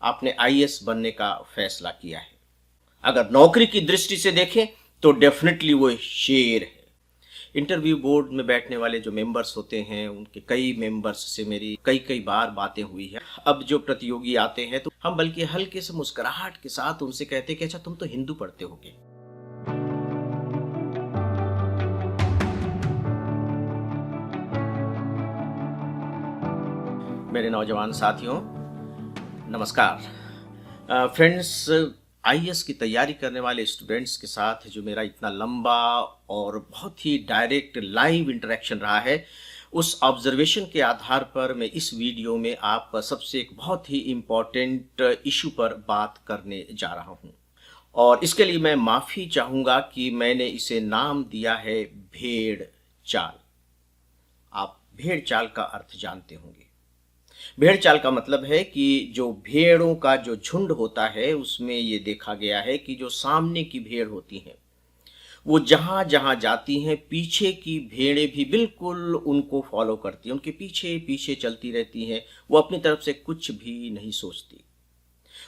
आपने आईएएस बनने का फैसला किया है। अगर नौकरी की दृष्टि से देखें तो डेफिनेटली वो शेर है। इंटरव्यू बोर्ड में बैठने वाले जो मेंबर्स होते हैं, उनके कई मेंबर्स से मेरी कई कई बार बातें हुई है। अब जो प्रतियोगी आते हैं तो हम बल्कि हल्के से मुस्कुराहट के साथ उनसे कहते हैं कि अच्छा तुम तो हिंदू पढ़ते होगे। मेरे नौजवान साथियों, नमस्कार। फ्रेंड्स, आईएएस की तैयारी करने वाले स्टूडेंट्स के साथ जो मेरा इतना लंबा और बहुत ही डायरेक्ट लाइव इंटरेक्शन रहा है, उस ऑब्जर्वेशन के आधार पर मैं इस वीडियो में आप सबसे एक बहुत ही इम्पॉर्टेंट इशू पर बात करने जा रहा हूं। और इसके लिए मैं माफ़ी चाहूँगा कि मैंने इसे नाम दिया है भेड़ चाल। आप भेड़ चाल का अर्थ जानते होंगे। भेड़ चाल का मतलब है कि जो भेड़ों का जो झुंड होता है, उसमें ये देखा गया है कि जो सामने की भेड़ होती हैं वो जहां जहां जाती हैं, पीछे की भेड़ें भी बिल्कुल उनको फॉलो करती हैं, उनके पीछे पीछे चलती रहती हैं। वो अपनी तरफ से कुछ भी नहीं सोचती।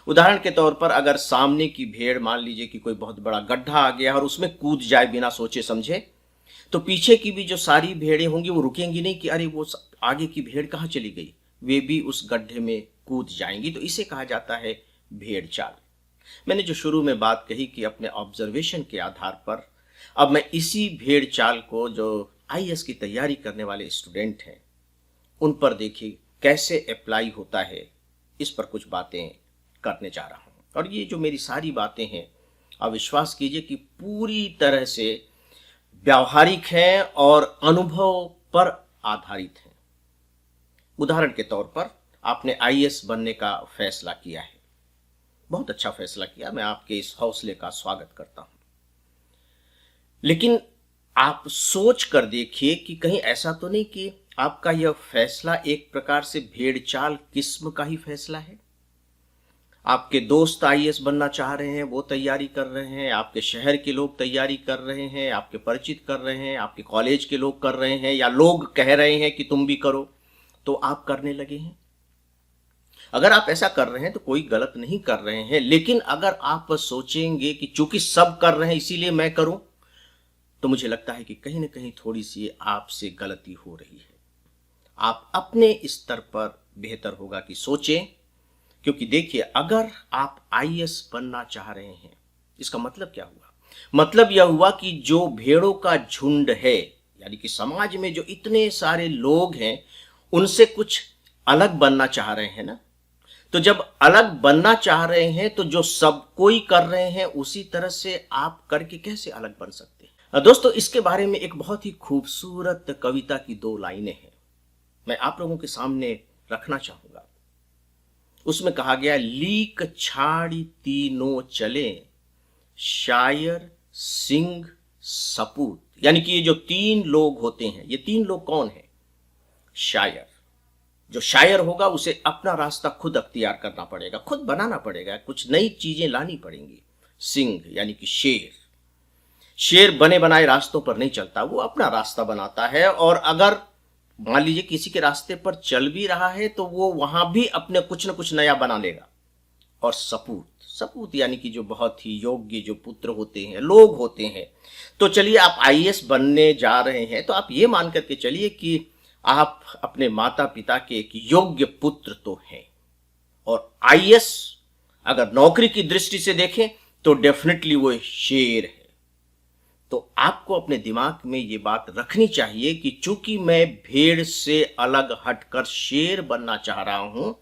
उदाहरण के तौर पर अगर सामने की भेड़, मान लीजिए कि कोई बहुत बड़ा गड्ढा आ गया और उसमें कूद जाए बिना सोचे समझे, तो पीछे की भी जो सारी भेड़ें होंगी वो रुकेंगी नहीं कि अरे वो आगे की भेड़ कहाँ चली गई, वे भी उस गड्ढे में कूद जाएंगी। तो इसे कहा जाता है भेड़ चाल। मैंने जो शुरू में बात कही कि अपने ऑब्जर्वेशन के आधार पर अब मैं इसी भेड़ चाल को जो आईएएस की तैयारी करने वाले स्टूडेंट हैं उन पर देखिए कैसे अप्लाई होता है, इस पर कुछ बातें करने जा रहा हूं। और ये जो मेरी सारी बातें हैं, आप विश्वास कीजिए कि पूरी तरह से व्यावहारिक हैं और अनुभव पर आधारित हैं। उदाहरण के तौर पर आपने आईएएस बनने का फैसला किया है, बहुत अच्छा फैसला किया, मैं आपके इस हौसले का स्वागत करता हूं। लेकिन आप सोच कर देखिए कि कहीं ऐसा तो नहीं कि आपका यह फैसला एक प्रकार से भेड़चाल किस्म का ही फैसला है। आपके दोस्त आईएएस बनना चाह रहे हैं, वो तैयारी कर रहे हैं, आपके शहर के लोग तैयारी कर रहे हैं, आपके परिचित कर रहे हैं, आपके कॉलेज के लोग कर रहे हैं, या लोग कह रहे हैं कि तुम भी करो, तो आप करने लगे हैं। अगर आप ऐसा कर रहे हैं तो कोई गलत नहीं कर रहे हैं। लेकिन अगर आप सोचेंगे कि चूंकि सब कर रहे हैं इसीलिए मैं करूं, तो मुझे लगता है कि कहीं ना कहीं थोड़ी सी आपसे गलती हो रही है। आप अपने स्तर पर बेहतर होगा कि सोचें, क्योंकि देखिए अगर आप आईएएस बनना चाह रहे हैं, इसका मतलब क्या हुआ? मतलब यह हुआ कि जो भेड़ों का झुंड है, यानी कि समाज में जो इतने सारे लोग हैं, उनसे कुछ अलग बनना चाह रहे हैं ना। तो जब अलग बनना चाह रहे हैं तो जो सब कोई कर रहे हैं उसी तरह से आप करके कैसे अलग बन सकते हैं? दोस्तों, इसके बारे में एक बहुत ही खूबसूरत कविता की 2 लाइनें हैं, मैं आप लोगों के सामने रखना चाहूंगा। उसमें कहा गया, लीक छाड़ी तीनों चले, शायर सिंह सपूत। यानी कि ये जो 3 लोग होते हैं, ये 3 लोग कौन है? शायर। जो शायर होगा उसे अपना रास्ता खुद अख्तियार करना पड़ेगा, खुद बनाना पड़ेगा, कुछ नई चीजें लानी पड़ेंगी। सिंह यानी कि शेर। शेर बने बनाए रास्तों पर नहीं चलता, वो अपना रास्ता बनाता है। और अगर मान लीजिए किसी के रास्ते पर चल भी रहा है तो वो वहां भी अपने कुछ न कुछ नया बना लेगा। और सपूत, सपूत यानी कि जो बहुत ही योग्य जो पुत्र होते हैं, लोग होते हैं। तो चलिए, आप आईएएस बनने जा रहे हैं तो आप ये मान करके चलिए कि आप अपने माता पिता के एक योग्य पुत्र तो हैं। और आईएएस अगर नौकरी की दृष्टि से देखें तो डेफिनेटली वो शेर है। तो आपको अपने दिमाग में ये बात रखनी चाहिए कि चूंकि मैं भेड़ से अलग हटकर शेर बनना चाह रहा हूं,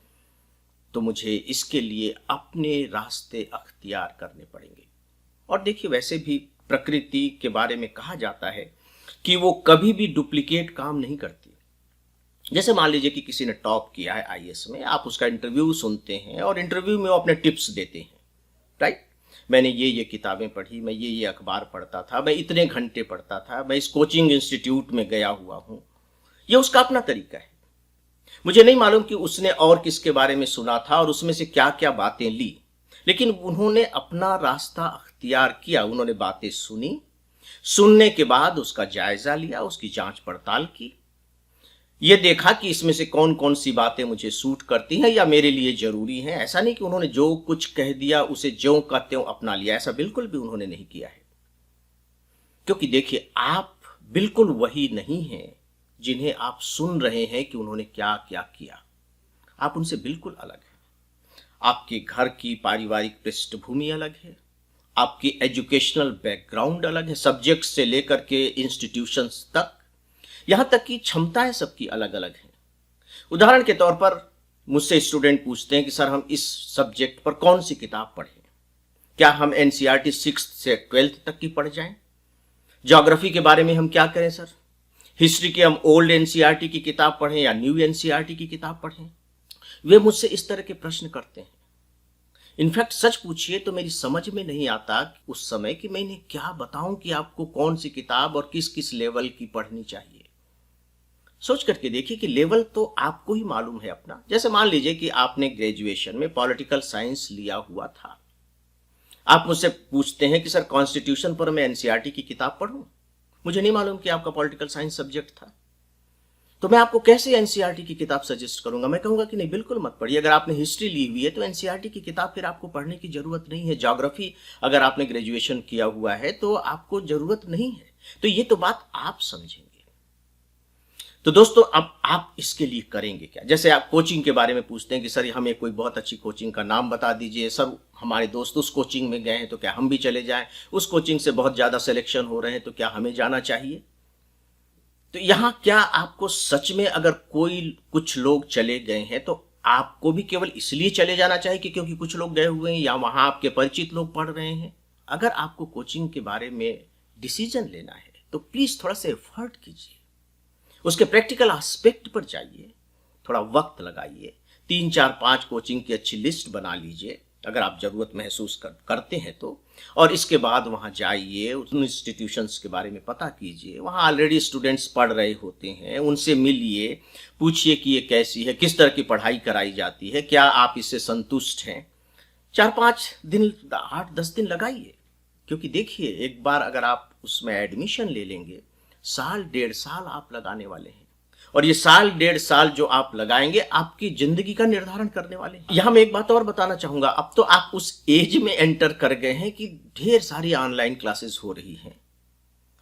तो मुझे इसके लिए अपने रास्ते अख्तियार करने पड़ेंगे। और देखिए, वैसे भी प्रकृति के बारे में कहा जाता है कि वो कभी भी डुप्लीकेट काम नहीं करती। जैसे मान लीजिए कि किसी ने टॉप किया है आईएएस में, आप उसका इंटरव्यू सुनते हैं और इंटरव्यू में वो अपने टिप्स देते हैं, राइट? मैंने ये किताबें पढ़ी, मैं ये अखबार पढ़ता था, मैं इतने घंटे पढ़ता था, मैं इस कोचिंग इंस्टीट्यूट में गया हुआ हूं। ये उसका अपना तरीका है। मुझे नहीं मालूम कि उसने और किसके बारे में सुना था और उसमें से क्या क्या बातें ली, लेकिन उन्होंने अपना रास्ता अख्तियार किया। उन्होंने बातें सुनी, सुनने के बाद उसका जायजा लिया, उसकी जांच पड़ताल की, ये देखा कि इसमें से कौन कौन सी बातें मुझे सूट करती हैं या मेरे लिए जरूरी हैं। ऐसा नहीं कि उन्होंने जो कुछ कह दिया उसे ज्यों का त्यों अपना लिया, ऐसा बिल्कुल भी उन्होंने नहीं किया है। क्योंकि देखिए, आप बिल्कुल वही नहीं हैं जिन्हें आप सुन रहे हैं कि उन्होंने क्या क्या किया। आप उनसे बिल्कुल अलग हैं। आपके घर की पारिवारिक पृष्ठभूमि अलग है, आपकी एजुकेशनल बैकग्राउंड अलग है, सब्जेक्ट से लेकर के इंस्टीट्यूशंस तक, यहां तक कि क्षमताएं सबकी अलग अलग हैं। उदाहरण के तौर पर मुझसे स्टूडेंट पूछते हैं कि सर हम इस सब्जेक्ट पर कौन सी किताब पढ़ें, क्या हम एनसीईआरटी 6th से 12th तक की पढ़ जाएं? ज्योग्राफी के बारे में हम क्या करें सर? हिस्ट्री की हम ओल्ड एनसीईआरटी की किताब पढ़ें या न्यू एनसीईआरटी की किताब पढ़ें? वे मुझसे इस तरह के प्रश्न करते हैं। इनफैक्ट सच पूछिए तो मेरी समझ में नहीं आता उस समय कि मैं इन्हें क्या बताऊं कि आपको कौन सी किताब और किस किस लेवल की पढ़नी चाहिए। सोच करके देखिए कि लेवल तो आपको ही मालूम है अपना। जैसे मान लीजिए कि आपने ग्रेजुएशन में पॉलिटिकल साइंस लिया हुआ था, आप मुझसे पूछते हैं कि सर कॉन्स्टिट्यूशन पर मैं एनसीईआरटी की किताब पढ़ूं। मुझे नहीं मालूम कि आपका पॉलिटिकल साइंस सब्जेक्ट था, तो मैं आपको कैसे एनसीईआरटी की किताब सजेस्ट करूंगा? मैं कहूंगा कि नहीं, बिल्कुल मत पढ़िए। अगर आपने हिस्ट्री ली हुई है तो एनसीईआरटी की किताब फिर आपको पढ़ने की जरूरत नहीं है। ज्योग्राफी अगर आपने ग्रेजुएशन किया हुआ है तो आपको जरूरत नहीं है। तो ये तो बात आप समझेंगे। तो दोस्तों, अब आप इसके लिए करेंगे क्या? जैसे आप कोचिंग के बारे में पूछते हैं कि सर हमें कोई बहुत अच्छी कोचिंग का नाम बता दीजिए। सर हमारे दोस्त उस कोचिंग में गए हैं तो क्या हम भी चले जाएं? उस कोचिंग से बहुत ज़्यादा सिलेक्शन हो रहे हैं तो क्या हमें जाना चाहिए? तो यहाँ क्या आपको सच में, अगर कुछ लोग चले गए हैं तो आपको भी केवल इसलिए चले जाना चाहिए कि क्योंकि कुछ लोग गए हुए हैं या वहाँ आपके परिचित लोग पढ़ रहे हैं? अगर आपको कोचिंग के बारे में डिसीजन लेना है तो प्लीज़ थोड़ा सा एफर्ट कीजिए, उसके प्रैक्टिकल एस्पेक्ट पर जाइए, थोड़ा वक्त लगाइए, 3 4 5 कोचिंग की अच्छी लिस्ट बना लीजिए अगर आप ज़रूरत महसूस करते हैं तो, और इसके बाद वहाँ जाइए, उन इंस्टीट्यूशंस के बारे में पता कीजिए। वहाँ ऑलरेडी स्टूडेंट्स पढ़ रहे होते हैं, उनसे मिलिए, पूछिए कि ये कैसी है, किस तरह की पढ़ाई कराई जाती है, क्या आप इससे संतुष्ट हैं। 4-5 दिन, 8-10 दिन लगाइए। क्योंकि देखिए, एक बार अगर आप उसमें एडमिशन ले लेंगे, साल 1.5 साल आप लगाने वाले हैं, और ये साल 1.5 साल जो आप लगाएंगे आपकी जिंदगी का निर्धारण करने वाले हैं। यहां मैं एक बात और बताना चाहूंगा, अब तो आप उस एज में एंटर कर गए हैं कि ढेर सारी ऑनलाइन क्लासेस हो रही हैं,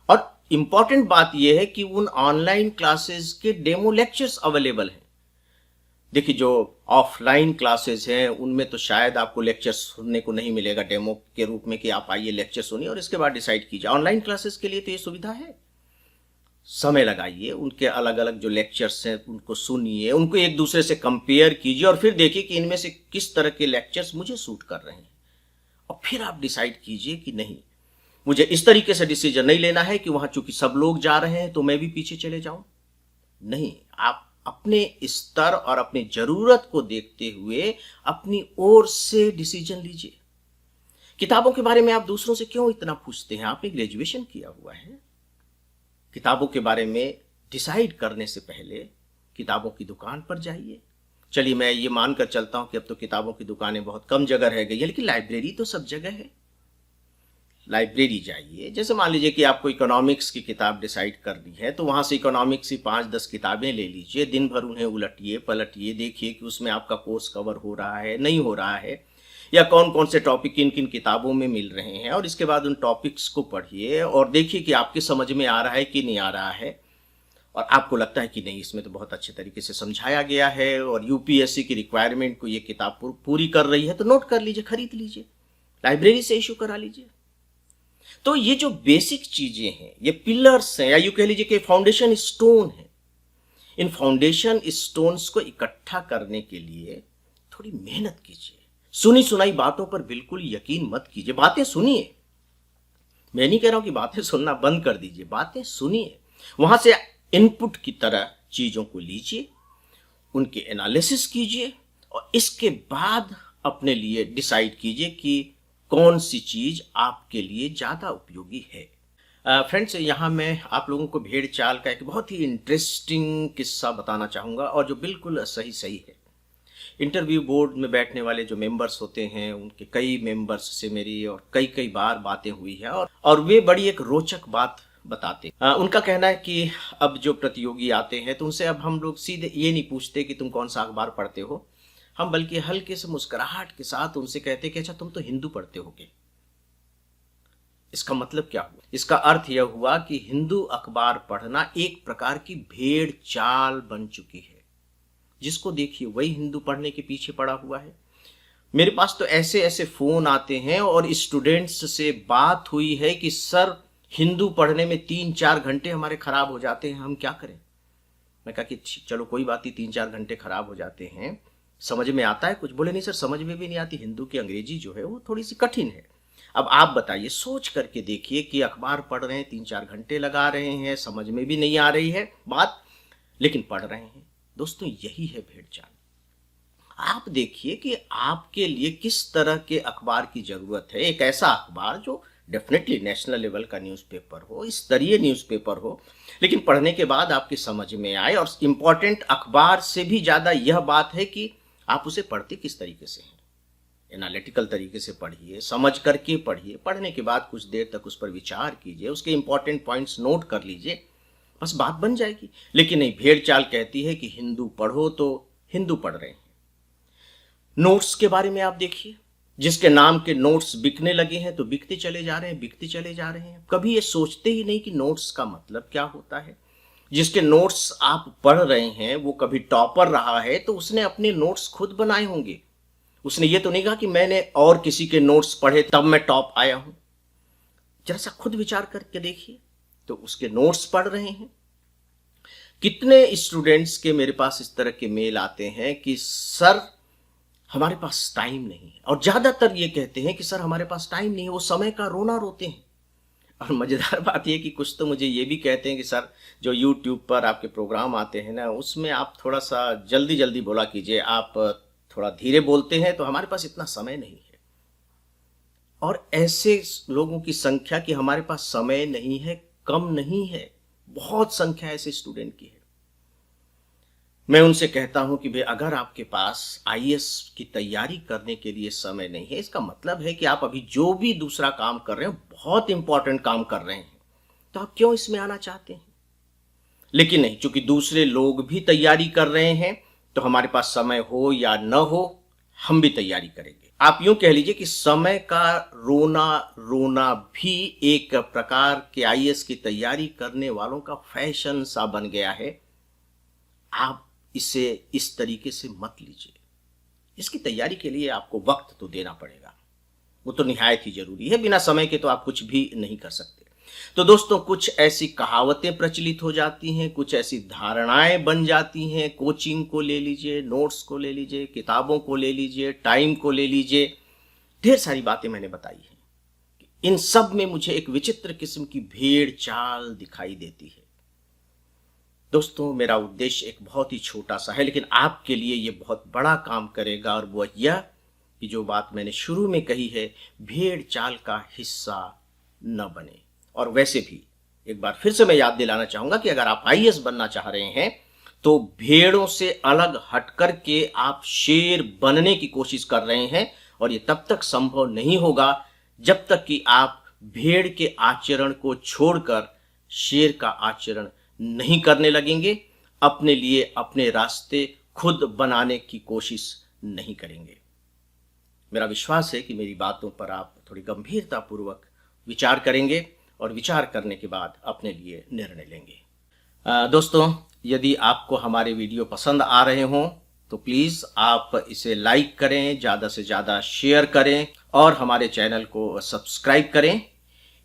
और इंपॉर्टेंट बात यह है कि उन ऑनलाइन क्लासेस के डेमो लेक्चर्स अवेलेबल हैं। देखिए, जो ऑफलाइन क्लासेस हैं उनमें तो शायद आपको लेक्चर सुनने को नहीं मिलेगा डेमो के रूप में कि आप आइए लेक्चर सुनिए और इसके बाद डिसाइड कीजिए। ऑनलाइन क्लासेस के लिए तो ये सुविधा है। समय लगाइए, उनके अलग अलग जो लेक्चर्स हैं उनको सुनिए, उनको एक दूसरे से कंपेयर कीजिए और फिर देखिए कि इनमें से किस तरह के लेक्चर्स मुझे सूट कर रहे हैं, और फिर आप डिसाइड कीजिए कि नहीं, मुझे इस तरीके से डिसीजन नहीं लेना है कि वहां चूंकि सब लोग जा रहे हैं तो मैं भी पीछे चले जाऊं। नहीं, आप अपने स्तर और अपनी जरूरत को देखते हुए अपनी ओर से डिसीजन लीजिए। किताबों के बारे में आप दूसरों से क्यों इतना पूछते हैं? आपने ग्रेजुएशन किया हुआ है। किताबों के बारे में डिसाइड करने से पहले किताबों की दुकान पर जाइए। चलिए, मैं ये मानकर चलता हूं कि अब तो किताबों की दुकानें बहुत कम जगह रह गई है, लेकिन लाइब्रेरी तो सब जगह है। लाइब्रेरी जाइए। जैसे मान लीजिए कि आपको इकोनॉमिक्स की किताब डिसाइड करनी है तो वहां से इकोनॉमिक्स की 5-10 किताबें ले लीजिए, दिन भर उन्हें उलटिए पलटिए, देखिए कि उसमें आपका कोर्स कवर हो रहा है नहीं हो रहा है, या कौन कौन से टॉपिक किन किन किताबों में मिल रहे हैं, और इसके बाद उन टॉपिक्स को पढ़िए और देखिए कि आपके समझ में आ रहा है कि नहीं आ रहा है, और आपको लगता है कि नहीं, इसमें तो बहुत अच्छे तरीके से समझाया गया है और यूपीएससी की रिक्वायरमेंट को ये किताब पूरी कर रही है, तो नोट कर लीजिए, खरीद लीजिए, लाइब्रेरी से इशू करा लीजिए। तो ये जो बेसिक चीजें हैं, ये पिलर्स हैं, या यूं कह लीजिए कि फाउंडेशन स्टोन है। इन फाउंडेशन स्टोन्स को इकट्ठा करने के लिए थोड़ी मेहनत कीजिए। सुनी सुनाई बातों पर बिल्कुल यकीन मत कीजिए। बातें सुनिए, मैं नहीं कह रहा हूं कि बातें सुनना बंद कर दीजिए, बातें सुनिए, वहां से इनपुट की तरह चीजों को लीजिए, उनके एनालिसिस कीजिए, और इसके बाद अपने लिए डिसाइड कीजिए कि कौन सी चीज आपके लिए ज्यादा उपयोगी है। फ्रेंड्स, यहाँ मैं आप लोगों को भेड़ चाल का एक बहुत ही इंटरेस्टिंग किस्सा बताना चाहूँगा, और जो बिल्कुल सही सही है। इंटरव्यू बोर्ड में बैठने वाले जो मेंबर्स होते हैं, उनके कई मेंबर्स से मेरी और कई बार बातें हुई है, और वे बड़ी एक रोचक बात बताते। उनका कहना है कि अब जो प्रतियोगी आते हैं तो उनसे अब हम लोग सीधे ये नहीं पूछते कि तुम कौन सा अखबार पढ़ते हो, हम बल्कि हल्के से मुस्कुराहट के साथ उनसे कहते कि अच्छा तुम तो हिंदू पढ़ते होगे। इसका मतलब क्या हुआ? इसका अर्थ यह हुआ कि हिंदू अखबार पढ़ना एक प्रकार की भेड़ चाल बन चुकी है। जिसको देखिए वही हिंदू पढ़ने के पीछे पड़ा हुआ है। मेरे पास तो ऐसे ऐसे फोन आते हैं और स्टूडेंट्स से बात हुई है कि सर हिंदू पढ़ने में 3-4 घंटे हमारे खराब हो जाते हैं, हम क्या करें? मैं कहा कि चलो कोई बात नहीं, 3-4 घंटे खराब हो जाते हैं, समझ में आता है कुछ? बोले नहीं सर समझ में भी नहीं आती, हिंदू की अंग्रेजी जो है वो थोड़ी सी कठिन है। अब आप बताइए, सोच करके देखिए कि अखबार पढ़ रहे हैं, 3-4 घंटे लगा रहे हैं, समझ में भी नहीं आ रही है बात, लेकिन पढ़ रहे हैं। दोस्तों यही है भेड़ चाल। आप देखिए कि आपके लिए किस तरह के अखबार की जरूरत है। एक ऐसा अखबार जो डेफिनेटली नेशनल लेवल का न्यूज़पेपर हो, स्तरीय न्यूज़पेपर हो, लेकिन पढ़ने के बाद आपकी समझ में आए। और इम्पोर्टेंट अखबार से भी ज़्यादा यह बात है कि आप उसे पढ़ते किस तरीके से हैं। एनालिटिकल तरीके से पढ़िए, समझ करके पढ़िए, पढ़ने के बाद कुछ देर तक उस पर विचार कीजिए, उसके इंपॉर्टेंट पॉइंट्स नोट कर लीजिए, बस बात बन जाएगी। लेकिन नहीं, भेड़ चाल कहती है कि हिंदू पढ़ो तो हिंदू पढ़ रहे हैं। नोट्स के बारे में आप देखिए, जिसके नाम के नोट्स बिकने लगे हैं तो बिकते चले जा रहे हैं, बिकते चले जा रहे हैं। कभी ये सोचते ही नहीं कि नोट्स का मतलब क्या होता है। जिसके नोट्स आप पढ़ रहे हैं वो कभी टॉपर रहा है तो उसने अपने नोट्स खुद बनाए होंगे। उसने ये तो नहीं कहा कि मैंने और किसी के नोट्स पढ़े तब मैं टॉप आया हूं। जरा सा खुद विचार करके देखिए, तो उसके नोट्स पढ़ रहे हैं। कितने स्टूडेंट्स के मेरे पास इस तरह के मेल आते हैं कि सर हमारे पास टाइम नहीं है, और ज्यादातर ये कहते हैं कि सर हमारे पास टाइम नहीं है, वो समय का रोना रोते हैं। और मजेदार बात यह कि कुछ तो मुझे ये भी कहते हैं कि सर जो यूट्यूब पर आपके प्रोग्राम आते हैं ना, उसमें आप थोड़ा सा जल्दी जल्दी बोला कीजिए, आप थोड़ा धीरे बोलते हैं तो हमारे पास इतना समय नहीं है। और ऐसे लोगों की संख्या कि हमारे पास समय नहीं है कम नहीं है, बहुत संख्या ऐसे स्टूडेंट की है। मैं उनसे कहता हूं कि भाई अगर आपके पास आईएएस की तैयारी करने के लिए समय नहीं है, इसका मतलब है कि आप अभी जो भी दूसरा काम कर रहे हैं बहुत इंपॉर्टेंट काम कर रहे हैं, तो आप क्यों इसमें आना चाहते हैं? लेकिन नहीं, चूंकि दूसरे लोग भी तैयारी कर रहे हैं तो हमारे पास समय हो या न हो हम भी तैयारी करेंगे। आप यूं कह लीजिए कि समय का रोना रोना भी एक प्रकार के आईएएस की तैयारी करने वालों का फैशन सा बन गया है। आप इसे इस तरीके से मत लीजिए। इसकी तैयारी के लिए आपको वक्त तो देना पड़ेगा, वो तो निहायत ही जरूरी है। बिना समय के तो आप कुछ भी नहीं कर सकते। तो दोस्तों, कुछ ऐसी कहावतें प्रचलित हो जाती हैं, कुछ ऐसी धारणाएं बन जाती हैं। कोचिंग को ले लीजिए, नोट्स को ले लीजिए, किताबों को ले लीजिए, टाइम को ले लीजिए, ढेर सारी बातें मैंने बताई हैं। इन सब में मुझे एक विचित्र किस्म की भेड़ चाल दिखाई देती है। दोस्तों, मेरा उद्देश्य एक बहुत ही छोटा सा है, लेकिन आपके लिए ये बहुत बड़ा काम करेगा, और वो यह कि जो बात मैंने शुरू में कही है, भेड़ चाल का हिस्सा न बने। और वैसे भी एक बार फिर से मैं याद दिलाना चाहूंगा कि अगर आप आईएएस बनना चाह रहे हैं तो भेड़ों से अलग हटकर के आप शेर बनने की कोशिश कर रहे हैं, और ये तब तक संभव नहीं होगा जब तक कि आप भेड़ के आचरण को छोड़कर शेर का आचरण नहीं करने लगेंगे, अपने लिए अपने रास्ते खुद बनाने की कोशिश नहीं करेंगे। मेरा विश्वास है कि मेरी बातों पर आप थोड़ी गंभीरतापूर्वक विचार करेंगे, और विचार करने के बाद अपने लिए निर्णय लेंगे। दोस्तों, यदि आपको हमारे वीडियो पसंद आ रहे हों तो प्लीज़ आप इसे लाइक करें, ज़्यादा से ज़्यादा शेयर करें, और हमारे चैनल को सब्सक्राइब करें।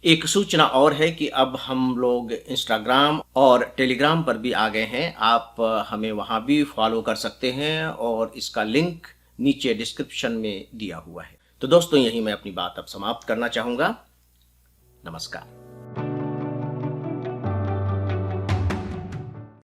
एक सूचना और है कि अब हम लोग इंस्टाग्राम और टेलीग्राम पर भी आ गए हैं। आप हमें वहाँ भी फॉलो कर सकते हैं, और इसका लिंक नीचे डिस्क्रिप्शन में दिया हुआ है। तो दोस्तों, यही मैं अपनी बात अब समाप्त करना चाहूँगा। नमस्कार।